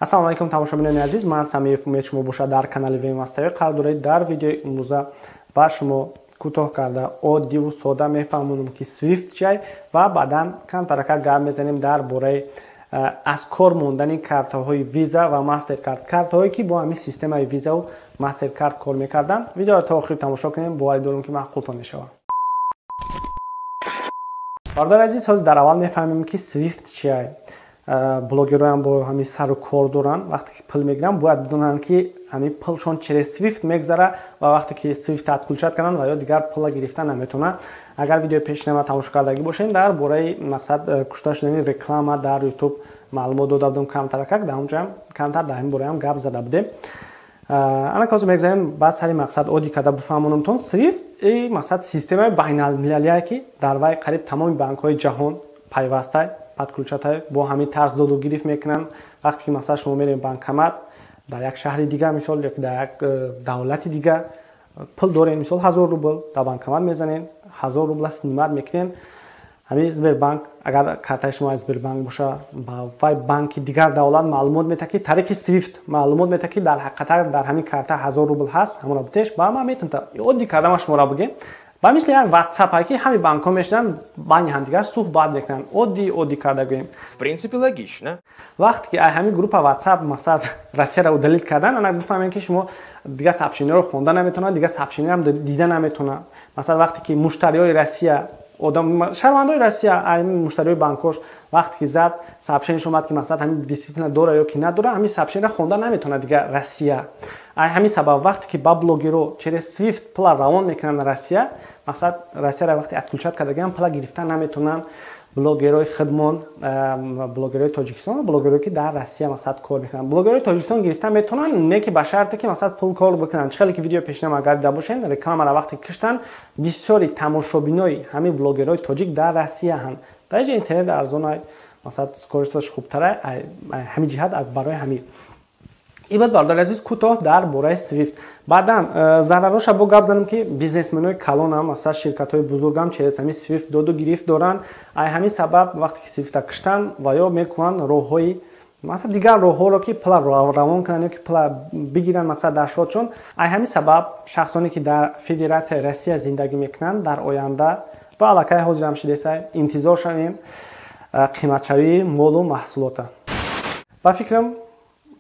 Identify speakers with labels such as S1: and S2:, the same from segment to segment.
S1: Ассалому алайкум тамошобинони азиз, ман Самиев умед шумо бошад дар канали Вемастави қарор доред. Дар видеои имрӯза ба шумо кӯтоҳ карда оддиву сода мефаҳмонам ки Swift чай ва баъдан камтарака гап мезанем дар бораи аз кор мондани картаҳои Visa ва MasterCard, картаҳое ки бо ҳамин системаи Visa ва MasterCard кор мекарданд. Видеоро то охир тамошо кунем, боварӣ дорам ки маъқултон мешавад. Бардор азиз, ҳозир дар аввал мефаҳмем ки Swift чай. Блогерҳоям бо ҳамин сару кор доранд. Вақте ки пул мегиранд, бояд бидонанд ки ҳамин пулшон через Swift мегзара ва вақте ки Swift отключат карданд ва ё дигар пула гирифта наметавонанд. Агар видео пешнама тамошо кардагӣ бошед, дар бораи мақсад кушта шудани реклама дар YouTube маълумот дода будам камтаракак, дар онҷа камтар дар ин бораам гап зада будем. Ана ки ҳозир мегзарем ба сари мақсад оддӣ карда бифаҳмонамтон. Swift и мақсад системаи байналмилалие ки дар вай қариб тамоми банкҳои ҷаҳон пайваста подключатай бо ҳамин тарз доду гирифт мекунанд. Вақте ки мақсад шумо мерем банкомат дар як шаҳри дига, мисол ё дар як давлати дига пул дорем, мисол 1000 рубл дар банкомат мезанем, 1000 рубл снимат мекунем. ҳамин Сбербанк, агар картаи шумо Сбербанк боша, ба вай банки дигар давлат маълумот метавад ки тариқи Swift маълумот метавад ки дар ҳақиқат дар ҳамин карта 1000 рубл ҳаст, ҳамонро битеш ба ман метавонад оддӣ кардама шуморо бигем. Ба мисли як WhatsApp ки ҳамин банкҳо мешинанд байни ҳамдигар суҳбат мекунанд, оддӣ карда гӯем.
S2: В принципе логично.
S1: Вақте ки ҳамин группа WhatsApp мақсад Россияро удалил кардан, ана гуфтам ки шумо дига сообщениеро хонда наметавонад, дига сообщениеро дида наметавонад. Масалан вақте ки муштариёи Россия шаҳрвандои Россия, муштариёи банкош вақте ки зад сообщениеш омад ки мақсад ҳамин действительно дора ё ки надора, ҳамин сообщениеро хонда наметавонад дига Россия. ҳамин сабаб вақте ки ба блогеро через Swift пула равон мекунанд Россия, мақсад Россияро вақте отключат кардагиам пула гирифта наметавонанд. Блогерои хидмон, блогерои Тоҷикистон, блогерои ки дар Россия мақсад кор мекунанд. Блогерои Тоҷикистон гирифта метавонанд, не ки ба шарте ки мақсад пул кор бикунанд. Чӣ хеле ки видео пешнама агар дида бошед, рекламаро вақте киштан бисёри тамошобинои ҳамин блогерои тоҷик дар Россия ҳанд. Дар инҷа интернет арзон, мақсад скоросташ хубтара, ҳамин ҷиҳат барои ҳамин. Ибад бардор азиз кӯтоҳ дар бораи Swift. Баъдан зарароша бо гап занем ки бизнесменои калонам, мақсад ширкатҳои бузургам через ҳамин Swift доду гирифт доранд. Ҳамин сабаб вақте ки Swift-а киштан ва ё мекунанд роҳҳои мақсад дигар роҳҳоро ки пула равон кунанд ё ки пула бигиранд мақсад дар шотшон. Ҳамин сабаб шахсоне ки дар Федератсияи Россия зиндагӣ мекунанд дар оянда ва аллакай ҳозирам шидесай интизор шавем қиматшавии молу маҳсулота. Ба фикрам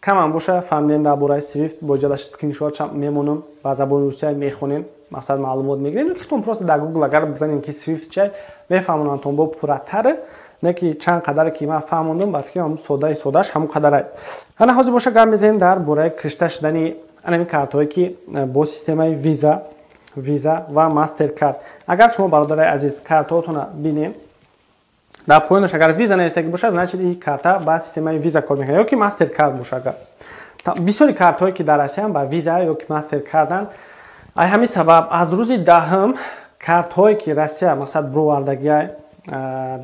S1: камам боша фаҳмидем дар бораи Swift, бо ҷадаш скриншот мемонам, ба забони русия мехонем, мақсад маълумот мегирем, ё ки тон просто дар Google агар бизанем ки Swift чай мефаҳмонантон бо пурратар, не ки чанд қадаре ки ман фаҳмондам, ба фикрам содаш ҳамон қадарай. Ана ҳозир боша гап мезанем дар бораи кишта шудани анами картҳое ки бо системаи Visa ва MasterCard. Агар шумо бародари азиз картаҳотона бинем, дар поёнаш агар Visa нависаги бошад, значит ин карта ба системаи Visa кор мекунад ё ки MasterCard бошад. Агар бисёри картҳое ки дар Россия ба Visa ё ки MasterCard-анд. Ҳамин сабаб аз рӯзи 10 картҳое ки Россия мақсад бировардагиа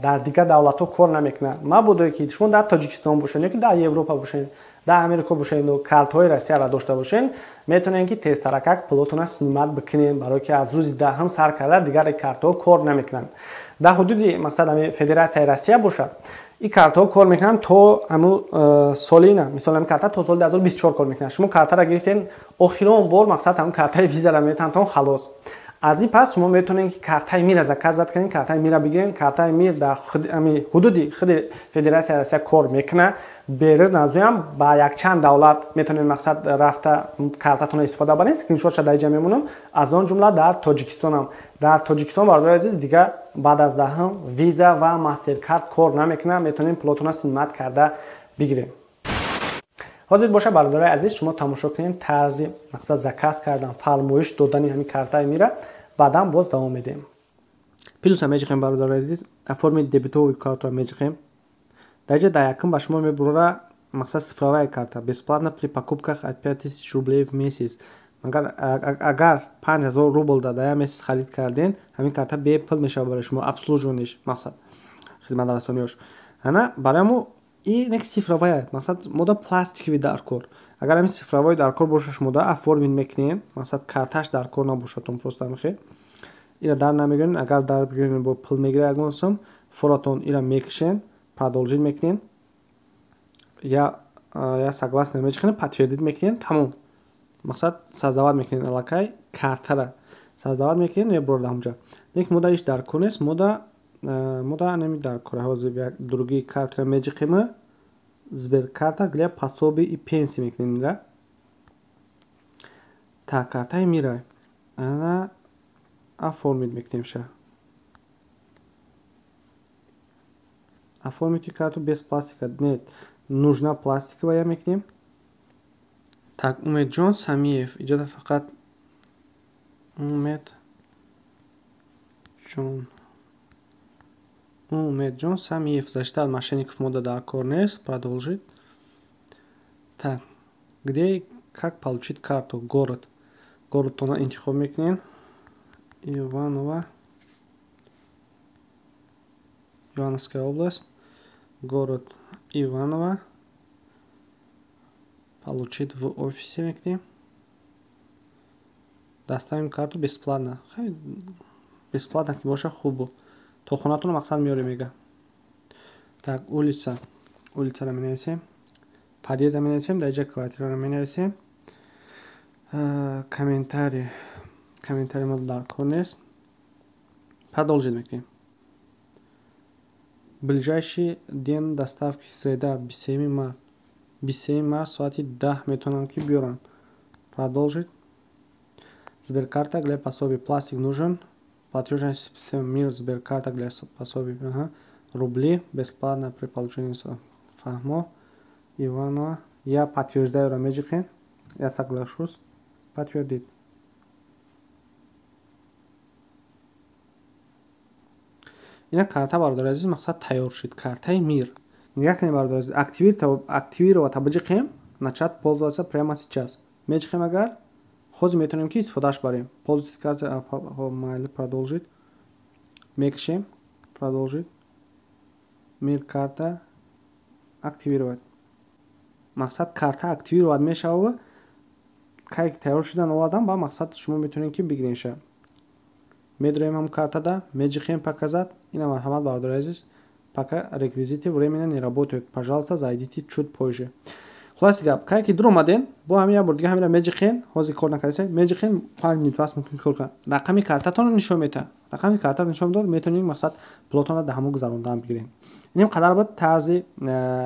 S1: дар дигар давлатҳо кор намекунад. Мабодое ки шумо дар Тоҷикистон бошед ё ки дар Европа бошед, дар Америка бошед, картҳои Россияро дошта бошед, метавонед ки тезтаракак пулотона снимат бикунед, барое ки аз рӯзи 10 сар карда дигари картҳо кор намекунанд. дар ҳудуди мақсад ҳамин Федератсияи Россия бошад, ин картаҳо кор мекунанд то ҳамун солина, мисол ҳамин карта то соли 2024 кор мекунад. шумо картаро гирифтен, охирон бор мақсад ҳамун картаи Visa-ро метавонтон халос. аз ин пас шумо метавонед ки картаи мира заказ зад кунед, картаи мира бигирен, картаи мир дар ҳудуди худи Федератсияи Россия кор мекунад. берир назуям ба якчанд давлат метавонед мақсад рафта картатона истифода баред. скриншотша дар инҷа мемонам, аз он ҷумла дар Тоҷикистонам. дар Тоҷикистон бардори азиз дига баъд аз 10 Visa ва MasterCard кор намекунад, метавонед пулотона снимат карда бигирем. ҳозир боша бародари азиз шумо тамошо кунед тарзи мақсад заказ кардан, фармоиш додани ҳамин картаи мира, баъдан боз давом медиҳем. плюса меҷиқем бародари азиз, оформи дебетовую карту меҷиқем. Дар инҷа дар якум ба шумо мебурора мақсад цифровая карта, бесплатно при покупках от 5000 рублей в месяц. агар 5000 рубл дар як месяц харид карден, ҳамин карта бепул мешавад барои шумо обслуживониш, мақсад хизматрасониёш. ана барои мо ин як цифровая, мақсад мода пластикови дар кор. агар ҳамин цифровой дар кор боша, шумо да оформин мекунем, мақсад карташ дар кор набошад, тон просто мехе ира дар намегирен. агар дар бигирен бо пул мегире ягон сум, форатон ира мекишен, продолжить мекунен, я я согласен мечехонем, подтвердить мекунем, тамом. Мақсад создавать мекунем аллакай картара создавать мекунем я бурда ҳамҷа. Лек мода иш дар кор нест, мода неми дар кор. Ҳозир як другие картра мечехем, Сберкарта для пособий и пенсий мекунем инра. Так, картаи мира. Ана оформить мекунем ша. Оформить карту без пластика. Нет, нужна пластиковая мекунем. Так, Умедҷон Самиев. Иҷода фақат Умедҷон Самиев. Заштат мошенников мода дар кор нест. Продолжить. Так, где и как получить карту? Город. Городтона интихоб мекунем. Ивановская область. Город Иваново. Получить в офисе мекунем. Доставим карту бесплатно. Бесплатно ки боша хуб. То хонатон мақсад меёрем мега. Так, улицаро менависем. Подъезда менависем, дар ҷа квартираро менависем. Комментарий мода дар кор нест. Продолжить мекунем. Ближайший ден доставки среда 27 март соати 10 метавонанд ки биёранд. Продолжить. Сберкарта для пособий. Пластик нужен. Платежная система МИР. Сберкарта для пособий. Рубли. Бесплатно при получении фахмо. Иванова. Я подтверждаю рамеджикен. Я соглашусь. Подтвердить. ина карта бардор азиз, мақсад тайёр шуд. Картаи мир. Як не бардор азиз. Активировать обыҷиқем. Начать пользоваться прямо сейчас. Мечхем агар ҳозир метавонем ки истифодааш барем. Пользователь карты майли продолжить. Мекшем. Продолжить. Мир карта активировать. Мақсад карта активировать мешава. Кайки тайёр шудан овардам ба мақсад шумо метавонем ки бигирем ша. Медроем ҳам картада, меджихем показать. Ина марҳамат бардор азиз. Пока реквизиты временно не работают. Пожалуйста, зайдите чуть позже. Хулоси гап, кайки дур омаден, бо ҳами я бор дига ҳамира меджихен, ҳозир кор накардем. Меджихен 5 минут вас мумкин кор кунад. Рақами картатон нишон мета. Рақами карта нишон дод, метавонем мақсад пулотонро дар ҳамон гузарондан бигирем. Инем қадар буд тарзи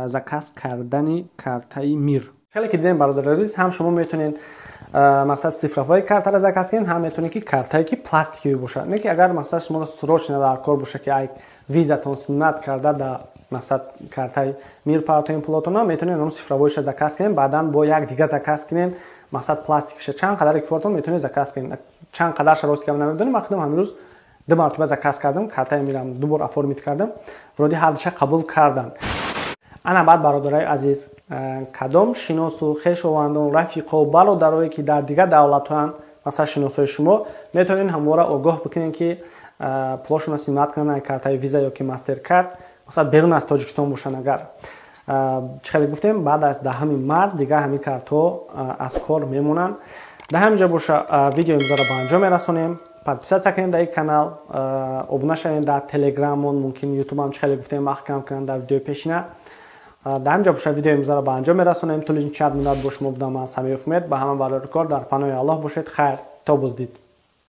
S1: заказ кардани картаи мир. Хеле ки дидем бародар азиз, ҳам шумо метавонед мақсад цифровой картаро заказ кунед, ҳам метавонед ки картае ки пластикови бошад. Не ки агар мақсад шумо срочно дар кор боша ки ай визатон суннат карда да мақсад картаи мир паратоин пулотона метавонед ном цифровойша заказ кунед, баъдан бо як дига заказ кунед, мақсад пластикиша чанд қадар эквортон метавонед заказ кунед. Чанд қадарша рости кам намедонем, мақсад ҳамин рӯз 2 мартаба заказ кардам, картаи мирам 2 бор оформит кардам, вроди ҳардуша қабул кардан. ана баъд бародарои азиз, кадом шиносу хешовандон рафиқо бародарое ки дар дига давлатҳоянд, масалан шиносои шумо метавонед ҳамвора огоҳ бикунед ки пулошона синат кунанд картаи виза ё ки мастеркард, масалан берун аз Тоҷикистон бошанд. Агар чӣ хеле гуфтем, баъд аз 10 март дига ҳамин картҳо аз кор мемонанд. дар ҳамин ҷо боша видеои имзоро ба анҷом мерасонем. Подписаться кунед дар ин канал, обуна шавед дар телеграмон, мумкин ютубам чӣ хеле гуфтем маҳкам кунанд дар видеои пешина. дар ҳамин ҷо боша видеои имзоро ба анҷом мерасонем. Тӯли чанд минут бо шумо будам. Ман Самиев Умед. ба ҳама барои кор дар паноҳи Аллоҳ бошед. Хайр, то боздид.